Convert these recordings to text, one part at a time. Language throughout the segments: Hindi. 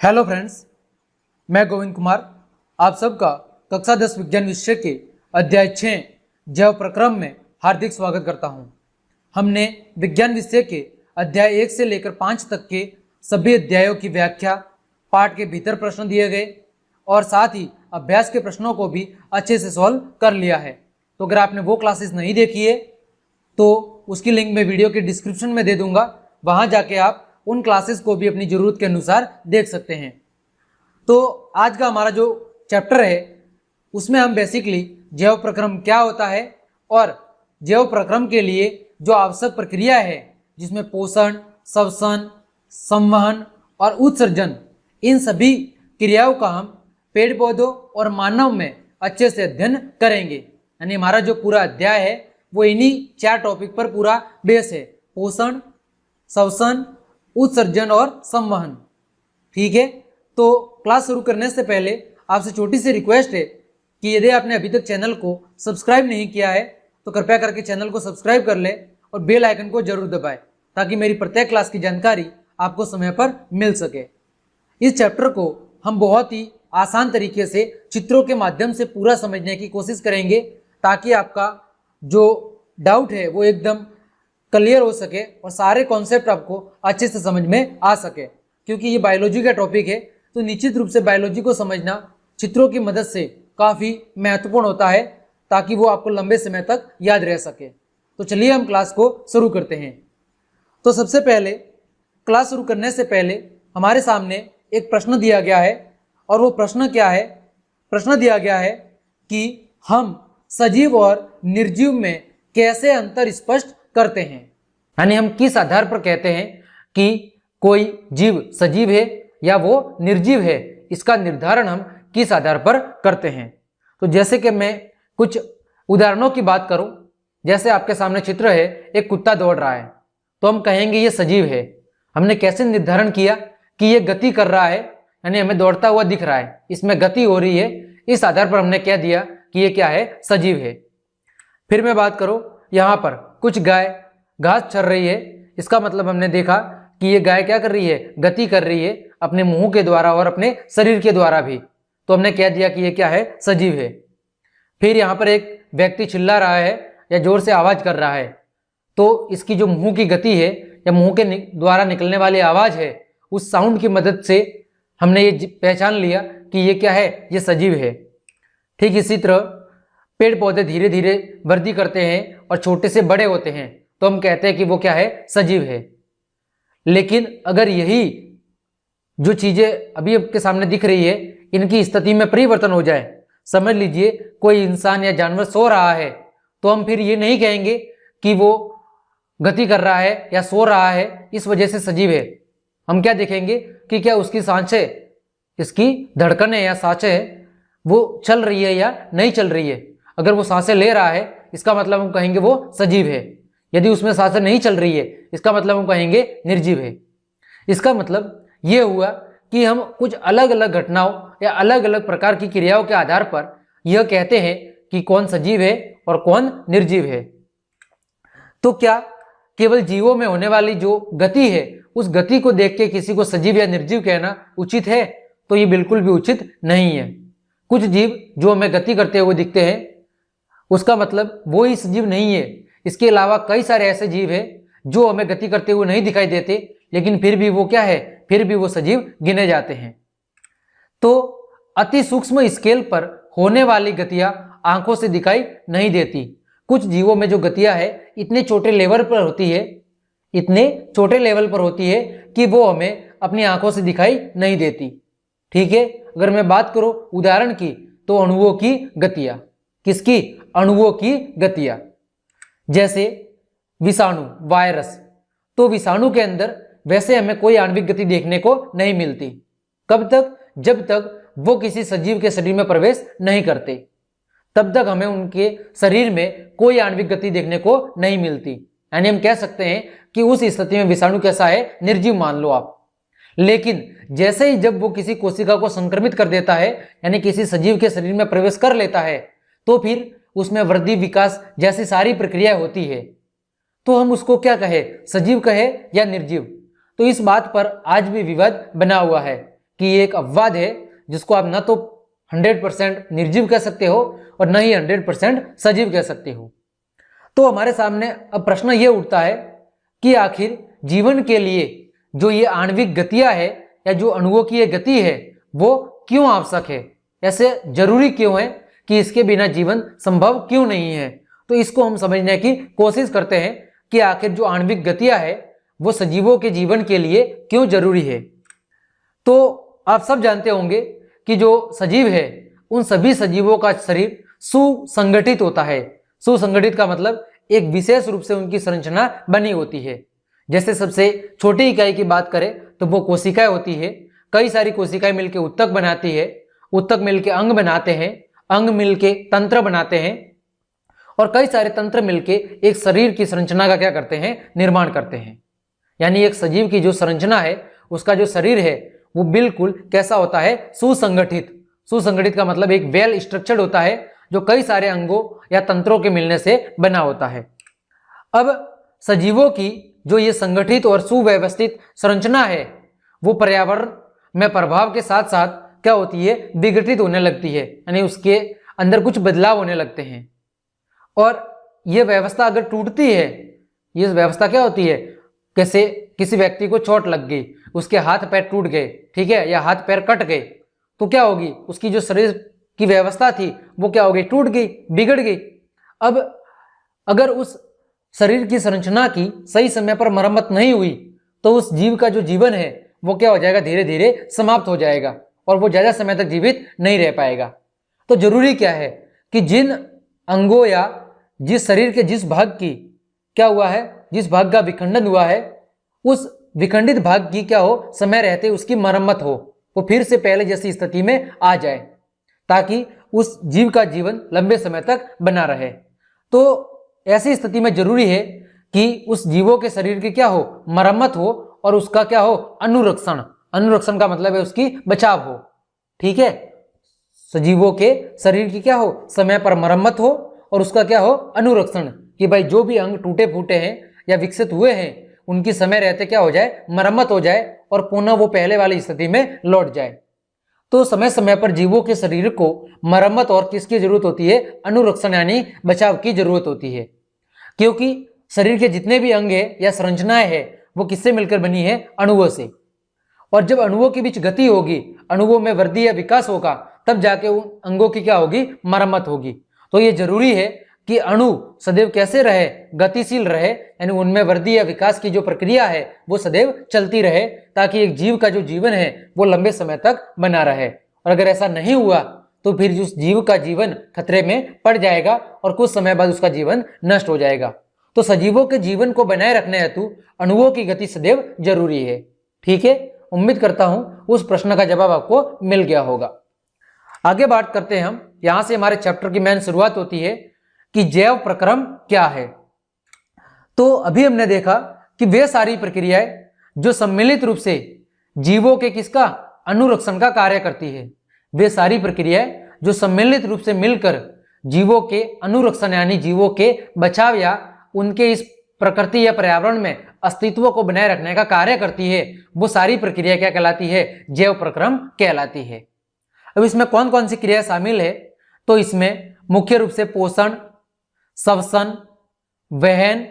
हेलो फ्रेंड्स, मैं गोविंद कुमार आप सबका कक्षा 10 विज्ञान विषय के अध्याय 6 जैव प्रक्रम में हार्दिक स्वागत करता हूं। हमने विज्ञान विषय के अध्याय 1 से लेकर 5 तक के सभी अध्यायों की व्याख्या, पाठ के भीतर प्रश्न दिए गए और साथ ही अभ्यास के प्रश्नों को भी अच्छे से सॉल्व कर लिया है। तो अगर आपने वो क्लासेस नहीं देखी है तो उसकी लिंक मैं वीडियो के डिस्क्रिप्शन में दे दूंगा, वहां जाके आप उन क्लासेस को भी अपनी जरूरत के अनुसार देख सकते हैं। तो आज का हमारा जो चैप्टर है उसमें हम बेसिकली जैव प्रक्रम क्या होता है और जैव प्रक्रम के लिए जो आवश्यक प्रक्रिया है जिसमें पोषण, श्वसन, संवहन और उत्सर्जन, इन सभी क्रियाओं का हम पेड़ पौधों और मानव में अच्छे से अध्ययन करेंगे। यानी हमारा जो पूरा अध्याय है वो इन्हीं 4 टॉपिक पर पूरा बेस है: पोषण, श्वसन, उत्सर्जन और संवहन। ठीक है, तो क्लास शुरू करने से पहले आपसे छोटी सी रिक्वेस्ट है कि यदि आपने अभी तक चैनल को सब्सक्राइब नहीं किया है तो कृपया करके चैनल को सब्सक्राइब कर ले और बेल आइकन को जरूर दबाएं ताकि मेरी प्रत्येक क्लास की जानकारी आपको समय पर मिल सके। इस चैप्टर को हम बहुत ही आसान तरीके से चित्रों के माध्यम से पूरा समझने की कोशिश करेंगे ताकि आपका जो डाउट है वो एकदम क्लियर हो सके और सारे कॉन्सेप्ट आपको अच्छे से समझ में आ सके। क्योंकि ये बायोलॉजी का टॉपिक है तो निश्चित रूप से बायोलॉजी को समझना चित्रों की मदद से काफ़ी महत्वपूर्ण होता है ताकि वो आपको लंबे समय तक याद रह सके। तो चलिए हम क्लास को शुरू करते हैं। तो सबसे पहले क्लास शुरू करने से पहले हमारे सामने एक प्रश्न दिया गया है और वो प्रश्न क्या है? प्रश्न दिया गया है कि हम सजीव और निर्जीव में कैसे अंतर स्पष्ट करते हैं। यानी हम किस आधार पर कहते हैं कि कोई जीव सजीव है या वो निर्जीव है, इसका निर्धारण हम किस आधार पर करते हैं। तो जैसे कि मैं कुछ उदाहरणों की बात करूं, जैसे आपके सामने चित्र है, एक कुत्ता दौड़ रहा है तो हम कहेंगे ये सजीव है। हमने कैसे निर्धारण किया कि ये गति कर रहा है, यानी हमें दौड़ता हुआ दिख रहा है, इसमें गति हो रही है, इस आधार पर हमने कह दिया कि ये क्या है, सजीव है। फिर मैं बात करूं, यहाँ पर कुछ गाय घास चर रही है, इसका मतलब हमने देखा कि ये गाय क्या कर रही है, गति कर रही है अपने मुंह के द्वारा और अपने शरीर के द्वारा भी, तो हमने कह दिया कि ये क्या है, सजीव है। फिर यहाँ पर एक व्यक्ति चिल्ला रहा है या जोर से आवाज कर रहा है, तो इसकी जो मुंह की गति है या मुंह के द्वारा निकलने वाली आवाज है, उस साउंड की मदद से हमने ये पहचान लिया कि ये क्या है, ये सजीव है। ठीक इसी तरह पेड़ पौधे धीरे धीरे वृद्धि करते हैं और छोटे से बड़े होते हैं तो हम कहते हैं कि वो क्या है, सजीव है। लेकिन अगर यही जो चीजें अभी आपके सामने दिख रही है इनकी स्थिति में परिवर्तन हो जाए, समझ लीजिए कोई इंसान या जानवर सो रहा है, तो हम फिर ये नहीं कहेंगे कि वो गति कर रहा है या सो रहा है इस वजह से सजीव है। हम क्या देखेंगे कि क्या उसकी सांसें, इसकी धड़कनें या सांसें वो चल रही है या नहीं चल रही है। अगर वो सांसें ले रहा है इसका मतलब हम कहेंगे वो सजीव है। यदि उसमें सांसें नहीं चल रही है इसका मतलब हम कहेंगे निर्जीव है। इसका मतलब ये हुआ कि हम कुछ अलग अलग घटनाओं या अलग अलग प्रकार की क्रियाओं के आधार पर यह कहते हैं कि कौन सजीव है और कौन निर्जीव है। तो क्या केवल जीवों में होने वाली जो गति है उस गति को देख के किसी को सजीव या निर्जीव कहना उचित है? तो ये बिल्कुल भी उचित नहीं है। कुछ जीव जो हमें गति करते हुए दिखते हैं उसका मतलब वो ही सजीव नहीं है। इसके अलावा कई सारे ऐसे जीव हैं जो हमें गति करते हुए नहीं दिखाई देते लेकिन फिर भी वो क्या है, फिर भी वो सजीव गिने जाते हैं। तो अति सूक्ष्म स्केल पर होने वाली गतियां आंखों से दिखाई नहीं देती। कुछ जीवों में जो गतियां है इतने छोटे लेवल पर होती है, इतने छोटे लेवल पर होती है कि वो हमें अपनी आंखों से दिखाई नहीं देती। ठीक है, अगर मैं बात करूं उदाहरण की तो अणुओं की गतियां। किसकी? अणुओं की गतियां। जैसे विषाणु, वायरस, तो विषाणु के अंदर वैसे हमें कोई आणविक गति देखने को नहीं मिलती। कब तक? जब तक वो किसी सजीव के शरीर में प्रवेश नहीं करते, तब तक हमें उनके शरीर में कोई आणविक गति देखने को नहीं मिलती। यानी हम कह सकते हैं कि उस स्थिति में विषाणु कैसा है, निर्जीव मान लो आप। लेकिन जैसे ही जब वो किसी कोशिका को संक्रमित कर देता है यानी किसी सजीव के शरीर में प्रवेश कर लेता है तो फिर उसमें वृद्धि, विकास जैसी सारी प्रक्रिया होती है। तो हम उसको क्या कहे, सजीव कहे या निर्जीव? तो इस बात पर आज भी विवाद बना हुआ है कि ये एक अपवाद है जिसको आप न तो 100% निर्जीव कह सकते हो और न ही 100% सजीव कह सकते हो। तो हमारे सामने अब प्रश्न ये उठता है कि आखिर जीवन के लिए जो ये आणविक गतियां है या जो अणुओं की ये गति है वो क्यों आवश्यक है, ऐसे जरूरी क्यों है कि इसके बिना जीवन संभव क्यों नहीं है। तो इसको हम समझने की कोशिश करते हैं कि आखिर जो आणविक गतियां है वो सजीवों के जीवन के लिए क्यों जरूरी है। तो आप सब जानते होंगे कि जो सजीव है उन सभी सजीवों का शरीर सुसंगठित होता है। सुसंगठित का मतलब एक विशेष रूप से उनकी संरचना बनी होती है। जैसे सबसे छोटी इकाई की बात करें तो वो कोशिकाएं होती है। कई सारी कोशिकाएं मिलकर ऊतक बनाती है, ऊतक मिलकर अंग बनाते हैं, अंग मिलके तंत्र बनाते हैं और कई सारे तंत्र मिलके एक शरीर की संरचना का क्या करते हैं, निर्माण करते हैं। यानी एक सजीव की जो संरचना है उसका जो शरीर है वो बिल्कुल कैसा होता है, सुसंगठित। सुसंगठित का मतलब एक वेल स्ट्रक्चर्ड होता है जो कई सारे अंगों या तंत्रों के मिलने से बना होता है। अब सजीवों की जो ये संगठित और सुव्यवस्थित संरचना है वो पर्यावरण में प्रभाव के साथ साथ क्या होती है, विघटित होने लगती है, यानी उसके अंदर कुछ बदलाव होने लगते हैं। और ये व्यवस्था अगर टूटती है, ये व्यवस्था क्या होती है, कैसे किसी व्यक्ति को चोट लग गई, उसके हाथ पैर टूट गए, ठीक है, या हाथ पैर कट गए, तो क्या होगी, उसकी जो शरीर की व्यवस्था थी वो क्या हो गई, टूट गई, बिगड़ गई। अब अगर उस शरीर की संरचना की सही समय पर मरम्मत नहीं हुई तो उस जीव का जो जीवन है वो क्या हो जाएगा, धीरे धीरे समाप्त हो जाएगा और वो ज्यादा समय तक जीवित नहीं रह पाएगा। तो जरूरी क्या है कि जिन अंगों या जिस शरीर के जिस भाग की क्या हुआ है, जिस भाग का विखंडन हुआ है, उस विखंडित भाग की क्या हो, समय रहते उसकी मरम्मत हो, वो फिर से पहले जैसी स्थिति में आ जाए ताकि उस जीव का जीवन लंबे समय तक बना रहे। तो ऐसी स्थिति में जरूरी है कि उस जीवों के शरीर की क्या हो, मरम्मत हो और उसका क्या हो, अनुरक्षण। अनुरक्षण का मतलब है उसकी बचाव हो, ठीक है। सजीवों के शरीर की क्या हो, समय पर मरम्मत हो और उसका क्या हो, अनुरक्षण, कि भाई जो भी अंग टूटे फूटे हैं या विकसित हुए हैं उनकी समय रहते क्या हो जाए, मरम्मत हो जाए और पुनः वो पहले वाली स्थिति में लौट जाए। तो समय समय पर जीवों के शरीर को मरम्मत और किसकी जरूरत होती है, अनुरक्षण यानी बचाव की जरूरत होती है। क्योंकि शरीर के जितने भी अंग है या संरचनाएं है वो किससे मिलकर बनी है, अणुओं से। और जब अणुओं के बीच गति होगी, अणुओं में वृद्धि या विकास होगा, तब जाके उन अंगों की क्या होगी, मरम्मत होगी। तो ये जरूरी है कि अणु सदैव कैसे रहे, गतिशील रहे, यानी उनमें वृद्धि या विकास की जो प्रक्रिया है वो सदैव चलती रहे ताकि एक जीव का जो जीवन है वो लंबे समय तक बना रहे। और अगर ऐसा नहीं हुआ तो फिर उस जीव का जीवन खतरे में पड़ जाएगा और कुछ समय बाद उसका जीवन नष्ट हो जाएगा। तो सजीवों के जीवन को बनाए रखने हेतु अणुओं की गति सदैव जरूरी है, ठीक है। उम्मीद करता हूं उस प्रश्न का जवाब आपको मिल गया होगा। आगे बात करते हैं हम, यहां से हमारे चैप्टर की मेन शुरुआत होती है कि जैव प्रक्रम क्या है। तो अभी हमने देखा कि वे सारी प्रक्रियाएं जो सम्मिलित रूप से जीवों के किसका, अनुरक्षण का कार्य करती है। वे सारी प्रक्रियाएं जो सम्मिलित रूप से मिलकर जीवों के अनुरक्षण यानी जीवों के बचाव या उनके इस प्रकृति या पर्यावरण में अस्तित्व को बनाए रखने का कार्य करती है, वो सारी प्रक्रिया क्या कहलाती है, जैव प्रक्रम कहलाती है। अब इसमें कौन कौन सी क्रिया शामिल है, तो इसमें मुख्य रूप से पोषण, श्वसन, वहन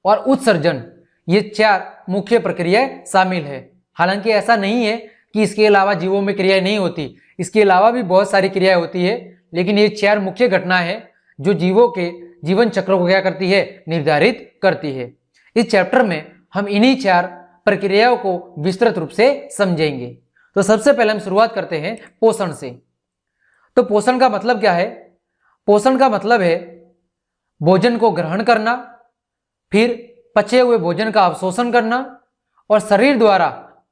और उत्सर्जन, ये 4 मुख्य प्रक्रियाएं शामिल है। हालांकि ऐसा नहीं है कि इसके अलावा जीवों में क्रियाएं नहीं होती, इसके अलावा भी बहुत सारी क्रियाएं होती है, लेकिन ये 4 मुख्य घटनाएं हैं जो जीवों के जीवन चक्र को क्या करती है, निर्धारित करती है। इस चैप्टर में हम इन्हीं 4 प्रक्रियाओं को विस्तृत रूप से समझेंगे। तो सबसे पहले हम शुरुआत करते हैं पोषण से। तो पोषण का मतलब क्या है, पोषण का मतलब है भोजन को ग्रहण करना, फिर पचे हुए भोजन का अवशोषण करना और शरीर द्वारा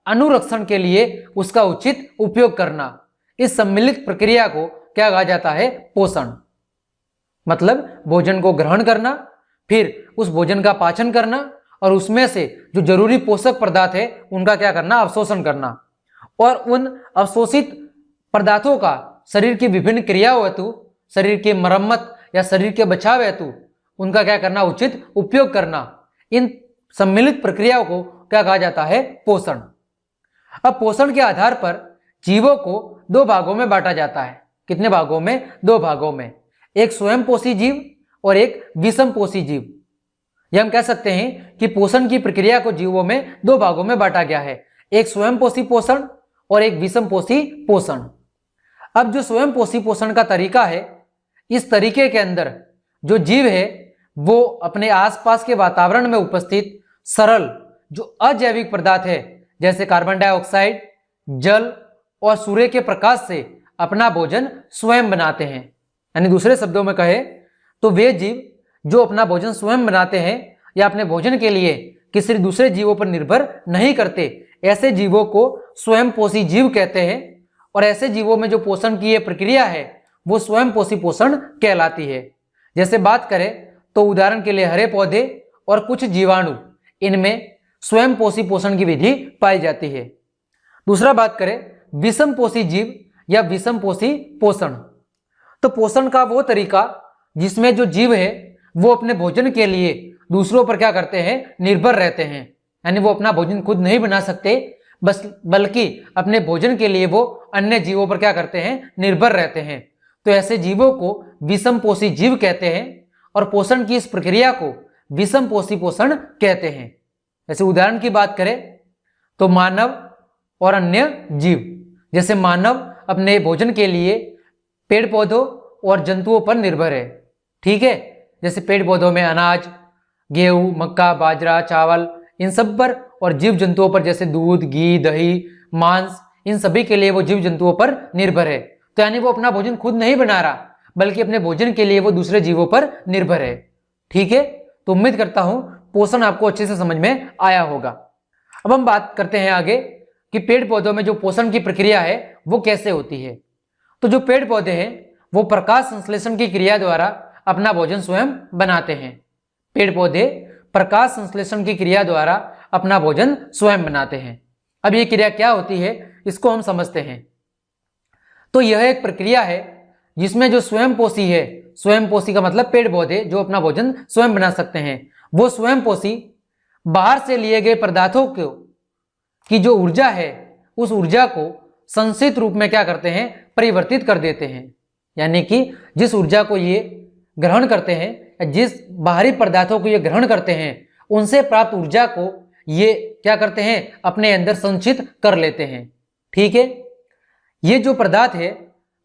अनुरक्षण के लिए उसका उचित उपयोग करना। इस सम्मिलित प्रक्रिया को क्या कहा जाता है, पोषण। मतलब भोजन को ग्रहण करना, फिर उस भोजन का पाचन करना और उसमें से जो जरूरी पोषक पदार्थ है उनका क्या करना, अवशोषण करना। और उन अवशोषित पदार्थों का शरीर की विभिन्न क्रियाओं हेतु, शरीर की मरम्मत या शरीर के बचाव हेतु उनका क्या करना, उचित उपयोग करना। इन सम्मिलित प्रक्रियाओं को क्या कहा जाता है, पोषण। अब पोषण के आधार पर जीवों को दो भागों में बांटा जाता है। कितने भागों में? दो भागों में। एक स्वयंपोषी जीव और एक विषमपोषी जीव। यह हम कह सकते हैं कि पोषण की प्रक्रिया को जीवों में दो भागों में बांटा गया है, एक स्वयंपोषी पोषण और एक विषमपोषी पोषण। अब जो स्वयंपोषी पोषण का तरीका है, इस तरीके के अंदर जो जीव है वो अपने आसपास के वातावरण में उपस्थित सरल जो अजैविक पदार्थ है जैसे कार्बन डाइऑक्साइड, जल और सूर्य के प्रकाश से अपना भोजन स्वयं बनाते हैं। यानी दूसरे शब्दों में कहे तो वे जीव जो अपना भोजन स्वयं बनाते हैं या अपने भोजन के लिए किसी दूसरे जीवों पर निर्भर नहीं करते, ऐसे जीवों को स्वयंपोषी जीव कहते हैं। और ऐसे जीवों में जो पोषण की यह प्रक्रिया है वो स्वयंपोषी पोषण कहलाती है। जैसे बात करें तो उदाहरण के लिए हरे पौधे और कुछ जीवाणु, इनमें स्वयंपोषी पोषण की विधि पाई जाती है। दूसरा बात करें विषमपोषी जीव या विषमपोषी पोषण, तो पोषण का वो तरीका जिसमें जो जीव है वो अपने भोजन के लिए दूसरों पर क्या करते हैं? निर्भर रहते हैं। यानी वो अपना भोजन खुद नहीं बना सकते, बस बल्कि अपने भोजन के लिए वो अन्य जीवों पर क्या करते हैं? निर्भर रहते हैं। तो ऐसे जीवों को विषमपोषी जीव कहते हैं और पोषण की इस प्रक्रिया को विषमपोषी पोषण कहते हैं। जैसे उदाहरण की बात करें तो मानव और अन्य जीव, जैसे मानव अपने भोजन के लिए पेड़ पौधों और जंतुओं पर निर्भर है, ठीक है। जैसे पेड़ पौधों में अनाज, गेहूं, मक्का, बाजरा, चावल, इन सब पर, और जीव जंतुओं पर जैसे दूध, घी, दही, मांस, इन सभी के लिए वो जीव जंतुओं पर निर्भर है। तो यानी वो अपना भोजन खुद नहीं बना रहा, बल्कि अपने भोजन के लिए वो दूसरे जीवों पर निर्भर है, ठीक है। तो उम्मीद करता हूं पोषण आपको अच्छे से समझ में आया होगा। अब हम बात करते हैं आगे कि पेड़ पौधों में जो पोषण की प्रक्रिया है वो कैसे होती है। तो जो पेड़ पौधे हैं वो प्रकाश संश्लेषण की क्रिया द्वारा अपना भोजन स्वयं बनाते हैं। पेड़ पौधे प्रकाश संश्लेषण की क्रिया द्वारा अपना भोजन स्वयं बनाते हैं। अब ये क्रिया क्या होती है इसको हम समझते हैं। तो यह एक प्रक्रिया है जिसमें जो स्वयंपोषी है, स्वयंपोषी का मतलब पेड़ पौधे जो अपना भोजन स्वयं बना सकते हैं, वो स्वयंपोषी बाहर से लिए गए पदार्थों को की जो ऊर्जा है उस ऊर्जा को संचित रूप में क्या करते हैं? परिवर्तित कर देते हैं। यानी कि जिस ऊर्जा को ये ग्रहण करते हैं, जिस बाहरी पदार्थों को ये ग्रहण करते हैं, उनसे प्राप्त ऊर्जा को ये क्या करते हैं? अपने अंदर संचित कर लेते हैं, ठीक है। ये जो पदार्थ है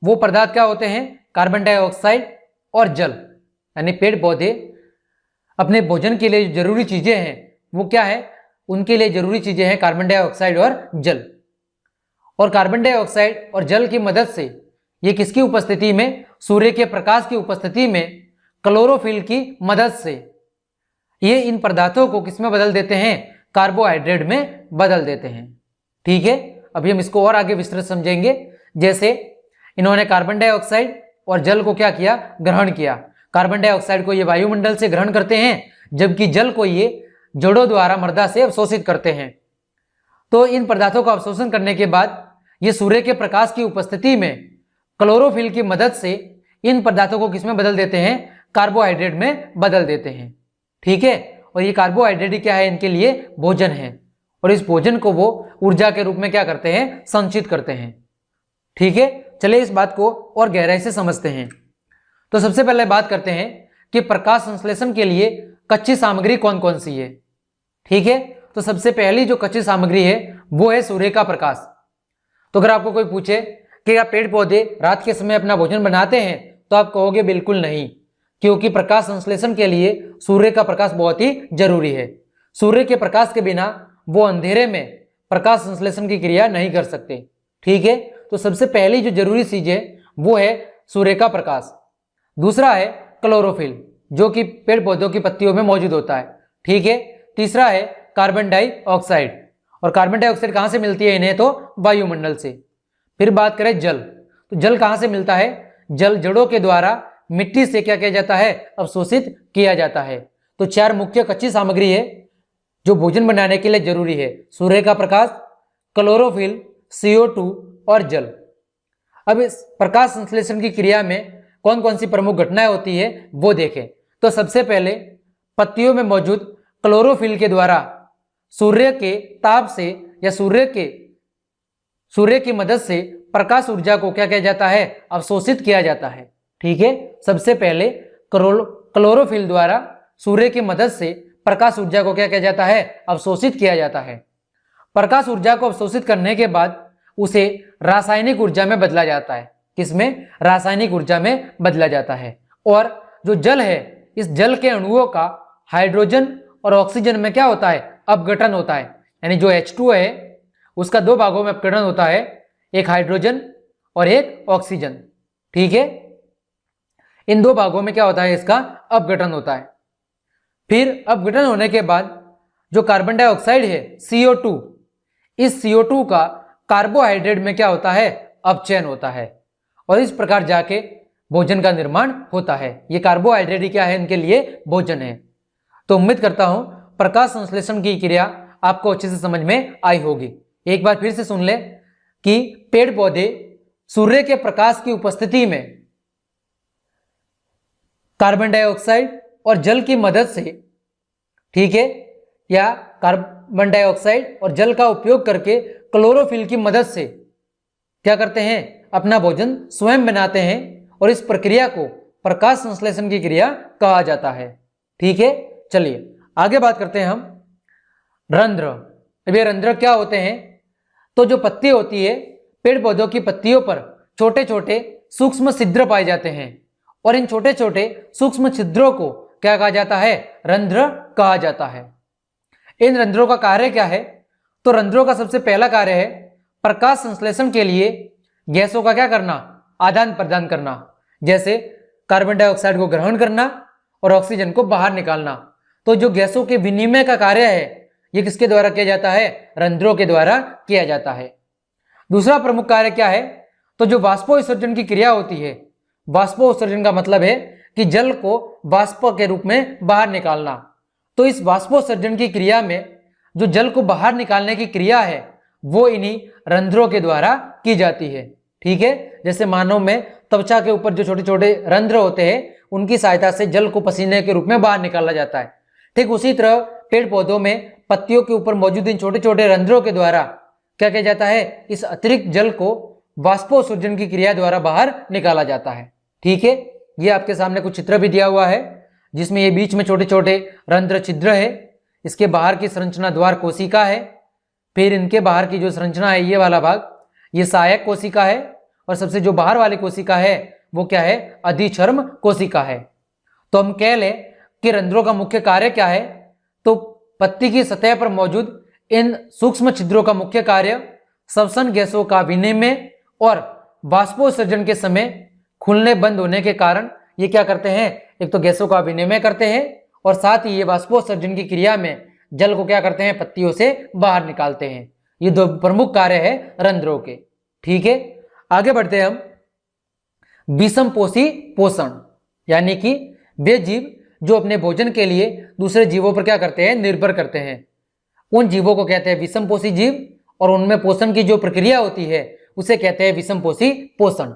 वो पदार्थ क्या होते हैं? कार्बन डाइऑक्साइड और जल। यानी पेड़ पौधे अपने भोजन के लिए जरूरी चीजें हैं वो क्या है? उनके लिए जरूरी चीजें हैं कार्बन डाइऑक्साइड और जल। और कार्बन डाइऑक्साइड और जल की मदद से ये किसकी उपस्थिति में? सूर्य के प्रकाश की उपस्थिति में क्लोरोफिल की मदद से ये इन पदार्थों को किसमें बदल देते हैं? कार्बोहाइड्रेट में बदल देते हैं, ठीक है। अभी हम इसको और आगे विस्तृत समझेंगे। जैसे इन्होंने कार्बन डाइऑक्साइड और जल को क्या किया? ग्रहण किया। कार्बन डाइऑक्साइड को ये वायुमंडल से ग्रहण करते हैं, जबकि जल को ये जड़ों द्वारा मृदा से अवशोषित करते हैं। तो इन पदार्थों का अवशोषण करने के बाद ये सूर्य के प्रकाश की उपस्थिति में क्लोरोफिल की मदद से इन पदार्थों को किसमें बदल देते हैं? कार्बोहाइड्रेट में बदल देते हैं, ठीक है। और ये कार्बोहाइड्रेट क्या है? इनके लिए भोजन है, और इस भोजन को वो ऊर्जा के रूप में क्या करते हैं? संचित करते हैं, ठीक है। चलिए इस बात को और गहराई से समझते हैं। तो सबसे पहले बात करते हैं कि प्रकाश संश्लेषण के लिए कच्ची सामग्री कौन कौन सी है, ठीक है। तो सबसे पहली जो कच्ची सामग्री है वो है सूर्य का प्रकाश। तो अगर आपको कोई पूछे कि क्या पेड़ पौधे रात के समय अपना भोजन बनाते हैं, तो आप कहोगे बिल्कुल नहीं, क्योंकि प्रकाश संश्लेषण के लिए सूर्य का प्रकाश बहुत ही जरूरी है। सूर्य के प्रकाश के बिना वो अंधेरे में प्रकाश संश्लेषण की क्रिया नहीं कर सकते, ठीक है। तो सबसे पहली जो जरूरी चीज है वो है सूर्य का प्रकाश। दूसरा है क्लोरोफिल, जो कि पेड़ पौधों की पत्तियों में मौजूद होता है, ठीक है। तीसरा है कार्बन डाइऑक्साइड, और कार्बन डाइऑक्साइड कहां से मिलती है इन्हें? तो वायुमंडल से। फिर बात करें जल, तो जल कहां से मिलता है? जल जड़ों के द्वारा मिट्टी से क्या किया जाता है? अवशोषित किया जाता है। तो चार मुख्य कच्ची सामग्री है जो भोजन बनाने के लिए जरूरी है: सूर्य का प्रकाश, क्लोरोफिल, CO2 और जल। अब इस प्रकाश संश्लेषण की क्रिया में कौन कौन सी प्रमुख घटनाएं होती है वो देखें। तो सबसे पहले पत्तियों में मौजूद क्लोरोफिल के द्वारा सूर्य के ताप से या सूर्य की मदद से प्रकाश ऊर्जा को क्या किया जाता है, अवशोषित किया जाता है। ठीक है, सबसे पहले क्लोरोफिल द्वारा सूर्य की मदद से प्रकाश ऊर्जा को क्या किया जाता है, अवशोषित किया जाता है। प्रकाश ऊर्जा को अवशोषित करने के बाद उसे रासायनिक ऊर्जा में बदला जाता है। किसमें? रासायनिक ऊर्जा में बदला जाता है। और जो जल है, इस जल के अणुओं का हाइड्रोजन और ऑक्सीजन में क्या होता है, अपघटन होता है। यानी जो H2 है उसका दो भागों में अपघटन होता है, एक हाइड्रोजन और एक ऑक्सीजन। ठीक है, इन दो भागों में क्या होता है, इसका अपघटन होता है। फिर अपघटन होने के बाद जो कार्बन डाइऑक्साइड है CO2, इस CO2 का कार्बोहाइड्रेट में क्या होता है, अपचयन होता है और इस प्रकार जाके भोजन का निर्माण होता है। ये कार्बोहाइड्रेट ही क्या है, इनके लिए भोजन है। तो उम्मीद करता हूं प्रकाश संश्लेषण की क्रिया आपको अच्छे से समझ में आई होगी। एक बार फिर से सुन ले कि पेड़ पौधे सूर्य के प्रकाश की उपस्थिति में कार्बन डाइऑक्साइड और जल की मदद से, ठीक है, या कार्बन डाइऑक्साइड और जल का उपयोग करके क्लोरोफिल की मदद से क्या करते हैं, अपना भोजन स्वयं बनाते हैं और इस प्रक्रिया को प्रकाश संश्लेषण की क्रिया कहा जाता है। ठीक है, चलिए आगे बात करते हैं हम रंध्र। अब ये रंध्र क्या होते हैं? तो जो पत्ती होती है, पेड़ पौधों की पत्तियों पर छोटे छोटे सूक्ष्म छिद्र पाए जाते हैं और इन छोटे छोटे सूक्ष्म छिद्रों को क्या कहा जाता है, रंध्र कहा जाता है। इन रंध्रों का कार्य क्या है? तो रंध्रों का सबसे पहला कार्य है प्रकाश संश्लेषण के लिए गैसों का क्या करना, आदान प्रदान करना। जैसे कार्बन डाइऑक्साइड को ग्रहण करना और ऑक्सीजन को बाहर निकालना। तो जो गैसों के विनिमय का कार्य है ये किसके द्वारा किया जाता है, रंध्रों के द्वारा किया जाता है। दूसरा प्रमुख कार्य क्या है? तो जो वाष्पोत्सर्जन की क्रिया होती है, वाष्पोत्सर्जन का मतलब है कि जल को वाष्प के रूप में बाहर निकालना। तो इस वाष्पोत्सर्जन की क्रिया में जो जल को बाहर निकालने की क्रिया है वो इन्हीं रंध्रों के द्वारा की जाती है। ठीक है, जैसे मानव में त्वचा के ऊपर जो छोटे छोटे रंध्र होते हैं उनकी सहायता से जल को पसीने के रूप में बाहर निकाला जाता है। ठीक उसी तरह पेड़ पौधों में पत्तियों के ऊपर मौजूद इन छोटे छोटे रंध्रों के द्वारा क्या किया जाता है, इस अतिरिक्त जल को वाष्पोत्सर्जन की क्रिया द्वारा बाहर निकाला जाता है। ठीक है, ये आपके सामने कुछ चित्र भी दिया हुआ है जिसमें ये बीच में छोटे छोटे रंध्र छिद्र है। इसके बाहर की संरचना द्वार कोशिका है। फिर इनके बाहर की जो संरचना है ये वाला भाग, ये सहायक कोशिका है और सबसे जो बाहर वाली कोशिका है वो क्या है, अधिचर्म कोशिका है। तो हम कह लें कि रंध्रों का मुख्य कार्य क्या है? तो पत्ती की सतह पर मौजूद इन सूक्ष्म छिद्रों का मुख्य कार्य श्वसन गैसों का विनिमय और वाष्पोत्सर्जन के समय खुलने बंद होने के कारण ये क्या करते हैं, एक तो गैसों का विनिमय करते हैं और साथ ही ये वाष्पोत्सर्जन की क्रिया में जल को क्या करते हैं, पत्तियों से बाहर निकालते हैं। ये दो प्रमुख कार्य है रंध्रों के। ठीक है, आगे बढ़ते हैं हम विषमपोषी पोषण, यानी कि वे जीव जो अपने भोजन के लिए दूसरे जीवों पर क्या करते हैं, निर्भर करते हैं। उन जीवों को कहते हैं विषमपोषी जीव और उनमें पोषण की जो प्रक्रिया होती है उसे कहते हैं विषमपोषी पोषण।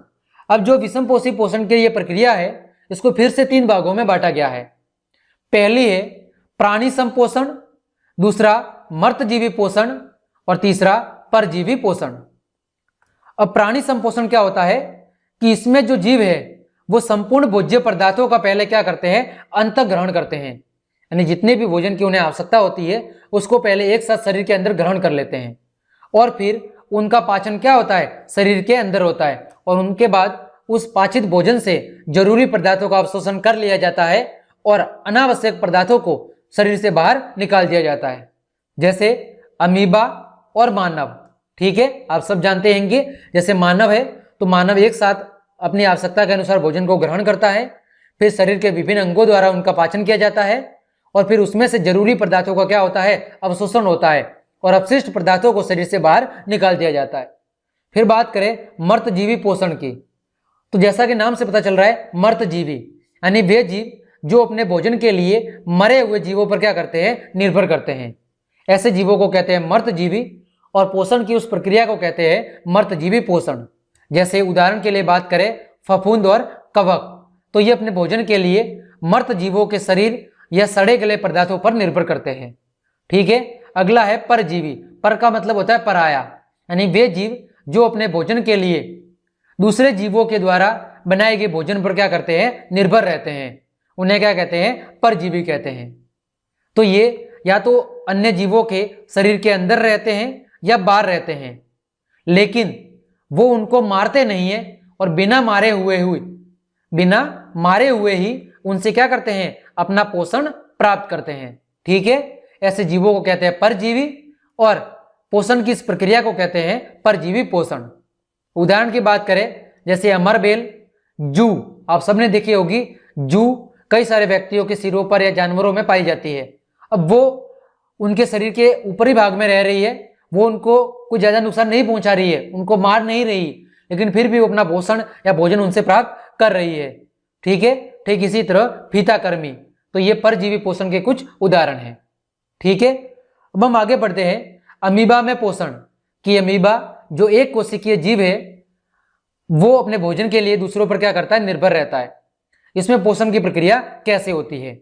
अब जो विषमपोषी पोषण की ये प्रक्रिया है इसको फिर से 3 भागों में बांटा गया है। पहली है प्राणी संपोषण, दूसरा मर्तजीवी पोषण और तीसरा परजीवी पोषण। अब प्राणी संपोषण क्या होता है कि इसमें जो जीव है वो संपूर्ण भोज्य पदार्थों का पहले क्या करते हैं, अंत ग्रहण करते हैं। यानी जितने भी भोजन की उन्हें आवश्यकता होती है उसको पहले एक साथ शरीर के अंदर ग्रहण कर लेते हैं और फिर उनका पाचन क्या होता है, शरीर के अंदर होता है और उनके बाद उस पाचित भोजन से जरूरी पदार्थों का अवशोषण कर लिया जाता है और अनावश्यक पदार्थों को शरीर से बाहर निकाल दिया जाता है। जैसे अमीबा और मानव। ठीक है, आप सब जानते होंगे जैसे मानव है तो मानव एक साथ अपनी आवश्यकता के अनुसार भोजन को ग्रहण करता है, फिर शरीर के विभिन्न अंगों द्वारा उनका पाचन किया जाता है और फिर उसमें से जरूरी पदार्थों का क्या होता है, अवशोषण होता है और अपशिष्ट पदार्थों को शरीर से बाहर निकाल दिया जाता है। फिर बात करें मर्तजीवी पोषण की, तो जैसा कि नाम से पता चल रहा है मर्तजीवी यानी वे जीव जो अपने भोजन के लिए मरे हुए जीवों पर क्या करते हैं, निर्भर करते हैं। ऐसे जीवों को कहते हैं मर्तजीवी और पोषण की उस प्रक्रिया को कहते हैं मर्तजीवी पोषण। जैसे उदाहरण के लिए बात करें फफूंद और कवक, तो ये अपने भोजन के लिए मर्त जीवों के शरीर या सड़े गले पदार्थों पर निर्भर करते हैं। ठीक है, अगला है परजीवी। पर का मतलब होता है पराया, यानी वे जीव जो अपने भोजन के लिए दूसरे जीवों के द्वारा बनाए गए भोजन पर क्या करते हैं, निर्भर रहते हैं, उन्हें क्या कहते हैं, परजीवी कहते हैं। तो ये या तो अन्य जीवों के शरीर के अंदर रहते हैं या बाहर रहते हैं, लेकिन वो उनको मारते नहीं है और बिना मारे हुए ही उनसे क्या करते हैं, अपना पोषण प्राप्त करते हैं। ठीक है, ऐसे जीवों को कहते हैं परजीवी और पोषण की इस प्रक्रिया को कहते हैं परजीवी पोषण। उदाहरण की बात करें, जैसे अमरबेल, जू, आप सबने देखी होगी, जू कई सारे व्यक्तियों के सिरों पर या जानवरों में पाई जाती है। अब वो उनके शरीर के ऊपरी भाग में रह रही है, वो उनको कुछ ज्यादा नुकसान नहीं पहुंचा रही है, उनको मार नहीं रही, लेकिन फिर भी वो अपना पोषण या भोजन उनसे प्राप्त कर रही है। ठीक है, ठीक इसी तरह फीताकर्मी, तो ये परजीवी पोषण के कुछ उदाहरण हैं। ठीक है, अब हम आगे बढ़ते हैं अमीबा में पोषण कि अमीबा जो एक कोशिकीय जीव है वो अपने भोजन के लिए दूसरों पर क्या करता है, निर्भर रहता है। इसमें पोषण की प्रक्रिया कैसे होती है?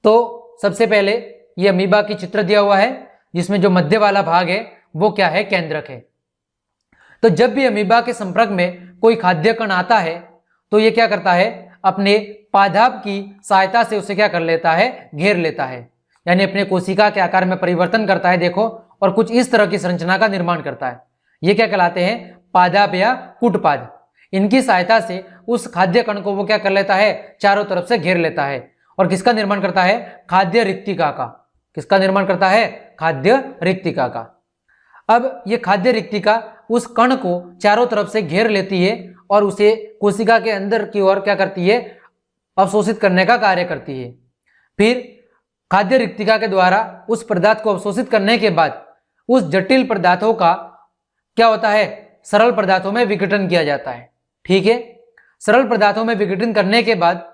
तो सबसे पहले ये अमीबा की चित्र दिया हुआ है, जिसमें जो मध्य वाला भाग है वो क्या है, केंद्रक है। तो जब भी अमीबा के संपर्क में कोई खाद्य कण आता है तो ये क्या करता है, अपने पादाप की सहायता से उसे क्या कर लेता है, घेर लेता है, यानी अपने कोशिका के आकार में परिवर्तन करता है, देखो, और कुछ इस तरह की संरचना का निर्माण करता है। ये क्या कहलाते हैं, पादाप या कूटपाद। इनकी सहायता से उस खाद्य कण को वो क्या कर लेता है, चारों तरफ से घेर लेता है और किसका निर्माण करता है, खाद्य रिक्तिका का। किसका निर्माण करता है, खाद्य रिक्तिका का। अब ये खाद्य रिक्तिका उस कण को चारों तरफ से घेर लेती है और उसे कोशिका के अंदर की ओर क्या करती है, अवशोषित करने का कार्य करती है। फिर खाद्य रिक्तिका के द्वारा उस पदार्थ को अवशोषित करने के बाद उस जटिल पदार्थों का क्या होता है, सरल पदार्थों में विघटन किया जाता है। ठीक है, सरल पदार्थों में विघटन करने के बाद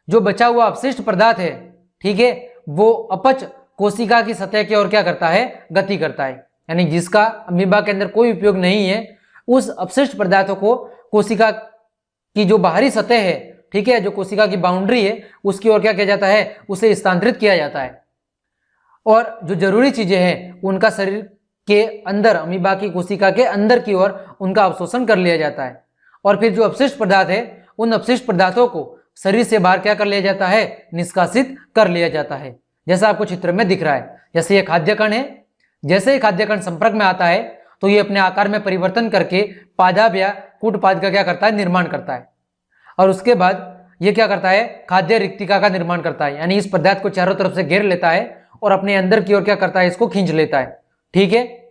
जो बचा हुआ अपशिष्ट पदार्थ है, ठीक है, वो अपच कोशिका की सतह की ओर क्या करता है, गति करता है, यानी जिसका अमीबा के अंदर कोई उपयोग नहीं है, उस अपशिष्ट पदार्थों को कोशिका की जो बाहरी सतह है, ठीक है, जो कोशिका की बाउंड्री है, उसकी ओर क्या किया जाता है, उसे स्थानांतरित किया जाता है। और जो जरूरी चीजें हैं उनका शरीर के अंदर, अमीबा की कोशिका के अंदर की ओर उनका अवशोषण कर लिया जाता है। और फिर जो अपशिष्ट पदार्थ है, उन अपशिष्ट पदार्थों को शरीर से बाहर क्या कर लिया जाता है, निष्कासित कर लिया जाता है, जैसा आपको चित्र में दिख रहा है। जैसे ये खाद्य कण है, जैसे ही खाद्य कण संपर्क में आता है तो ये अपने आकार में परिवर्तन करके पादाप या कूटपाद का क्या करता है, निर्माण करता है। और उसके बाद ये क्या करता है, खाद्य रिक्तिका का निर्माण करता है, यानी इस पदार्थ को चारों तरफ से घेर लेता है और अपने अंदर की ओर क्या करता है, इसको खींच लेता है। ठीक है,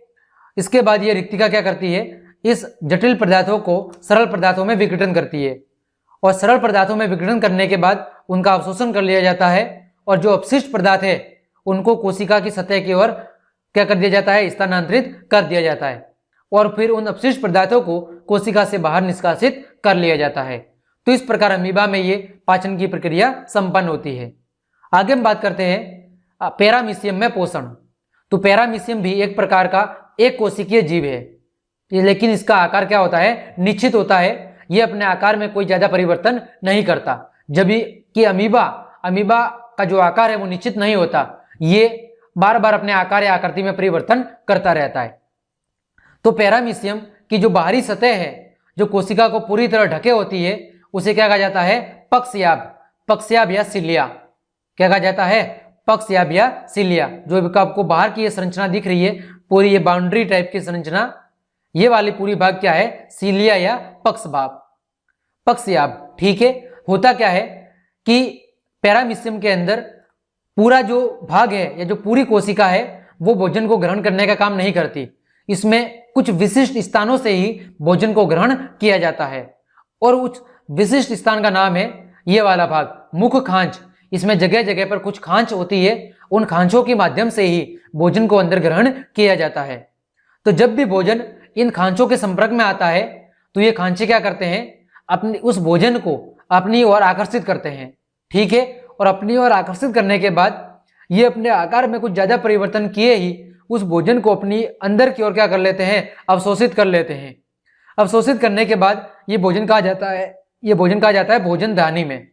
इसके बाद ये रिक्तिका क्या करती है, इस जटिल पदार्थों को सरल पदार्थों में विघटन करती है और सरल पदार्थों में विघटन करने के बाद उनका अवशोषण कर लिया जाता है और जो अपशिष्ट पदार्थ है उनको कोशिका की सतह की ओर क्या कर दिया जाता है, स्थानांतरित कर दिया जाता है और फिर उन अपशिष्ट पदार्थों को कोशिका से बाहर निष्कासित कर लिया जाता है। तो इस प्रकार अमीबा में ये पाचन की प्रक्रिया संपन्न होती है। आगे हम बात करते हैं पैरामीशियम में पोषण। तो पैरामीशियम भी एक प्रकार का एक कोशिकीय जीव है, लेकिन इसका आकार क्या होता है, निश्चित होता है। ये अपने आकार में कोई ज्यादा परिवर्तन नहीं करता, जबकि कि अमीबा का जो आकार है वो निश्चित नहीं होता, ये बार बार अपने आकार या आकृति में परिवर्तन करता रहता है। तो पैरामीशियम की जो बाहरी सतह है, जो कोशिका को पूरी तरह ढके होती है, उसे क्या कहा जाता है, पक्षयाभ या सिलिया। क्या कहा जाता है, पक्षयाभ या सिलिया। जो आपको बाहर की ये संरचना दिख रही है, पूरी ये बाउंड्री टाइप की संरचना, ये वाली पूरी भाग क्या है, सिलिया या पक्षयाभ। ठीक है, होता क्या है कि पैरामीशियम के अंदर पूरा जो भाग है या जो पूरी कोशिका है वो भोजन को ग्रहण करने का काम नहीं करती। इसमें कुछ विशिष्ट स्थानों से ही भोजन को ग्रहण किया जाता है और उस विशिष्ट स्थान का नाम है ये वाला भाग, मुख खांच। इसमें जगह जगह पर कुछ खांच होती है, उन खांचों के माध्यम से ही भोजन को अंदर ग्रहण किया जाता है। तो जब भी भोजन इन खांचों के संपर्क में आता है तो ये खांचे क्या करते हैं, अपने उस भोजन को अपनी ओर आकर्षित करते हैं। ठीक है, और अपनी ओर आकर्षित करने के बाद ये अपने आकार में कुछ ज्यादा परिवर्तन किए ही उस भोजन को अपनी अंदर की ओर क्या कर लेते हैं, अवशोषित कर लेते हैं। अवशोषित करने के बाद ये भोजन कहा जाता है भोजन दानी में।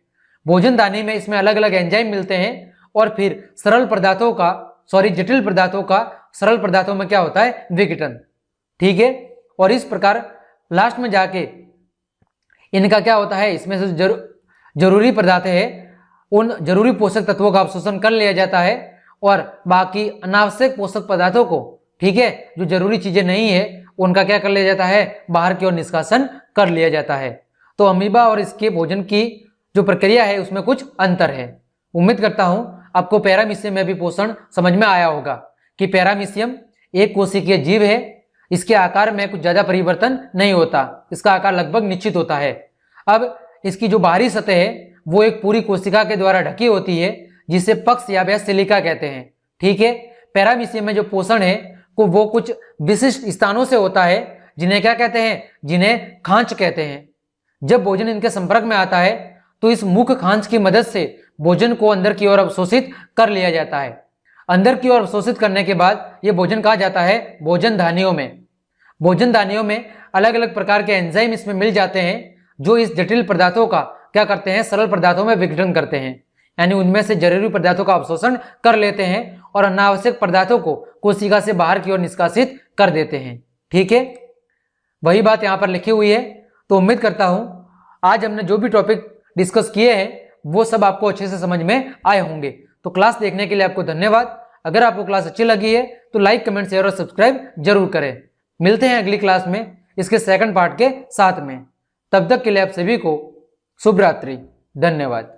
भोजन दानी में इसमें अलग अलग एंजाइम मिलते हैं और फिर जटिल पदार्थों का सरल पदार्थों में क्या होता है, विघटन। ठीक है, और इस प्रकार लास्ट में जाके इनका क्या होता है, इसमें से जरूरी पदार्थ है उन जरूरी पोषक तत्वों का अवशोषण कर लिया जाता है और बाकी अनावश्यक पोषक पदार्थों को, ठीक है, जो जरूरी चीजें नहीं है उनका क्या कर लिया जाता है, बाहर की ओर निष्कासन कर लिया जाता है। तो अमीबा और इसके भोजन की जो प्रक्रिया है उसमें कुछ अंतर है। उम्मीद करता हूं आपको पैरामीशियम में भी पोषण समझ में आया होगा कि पैरामीशियम एक कोशिकीय जीव है, इसके आकार में कुछ ज्यादा परिवर्तन नहीं होता, इसका आकार लगभग निश्चित होता है। अब इसकी जो बाहरी सतह है वो एक पूरी कोशिका के द्वारा ढकी होती है जिसे पक्ष या सिलिका कहते हैं, ठीक है। पैरामीशियम में जो पोषण है वो कुछ विशिष्ट स्थानों से होता है जिन्हें क्या कहते हैं, जिन्हें खांच कहते हैं। जब भोजन इनके संपर्क में आता है तो इस मुख्य खांच की मदद से भोजन को अंदर की ओर अवशोषित कर लिया जाता है। अंदर की ओर अवशोषित करने के बाद यह भोजन कहा जाता है भोजन धानियों में। भोजन धानियों में अलग अलग प्रकार के एंजाइम इसमें मिल जाते हैं जो इस जटिल पदार्थों का क्या करते हैं, सरल पदार्थों में विघटन करते हैं, यानी उनमें से जरूरी पदार्थों का अवशोषण कर लेते हैं और अनावश्यक पदार्थों को कोशिका से बाहर की ओर निष्कासित कर देते हैं, ठीक है। वही बात यहाँ पर लिखी हुई है। तो उम्मीद करता हूं आज हमने जो भी टॉपिक डिस्कस किए हैं वो सब आपको अच्छे से समझ में आए होंगे। तो क्लास देखने के लिए आपको धन्यवाद। अगर आपको क्लास अच्छी लगी है तो लाइक, कमेंट, शेयर और सब्सक्राइब जरूर करें। मिलते हैं अगली क्लास में इसके सेकंड पार्ट के साथ में। तब तक के लिए आप सभी को शुभ रात्रि, धन्यवाद।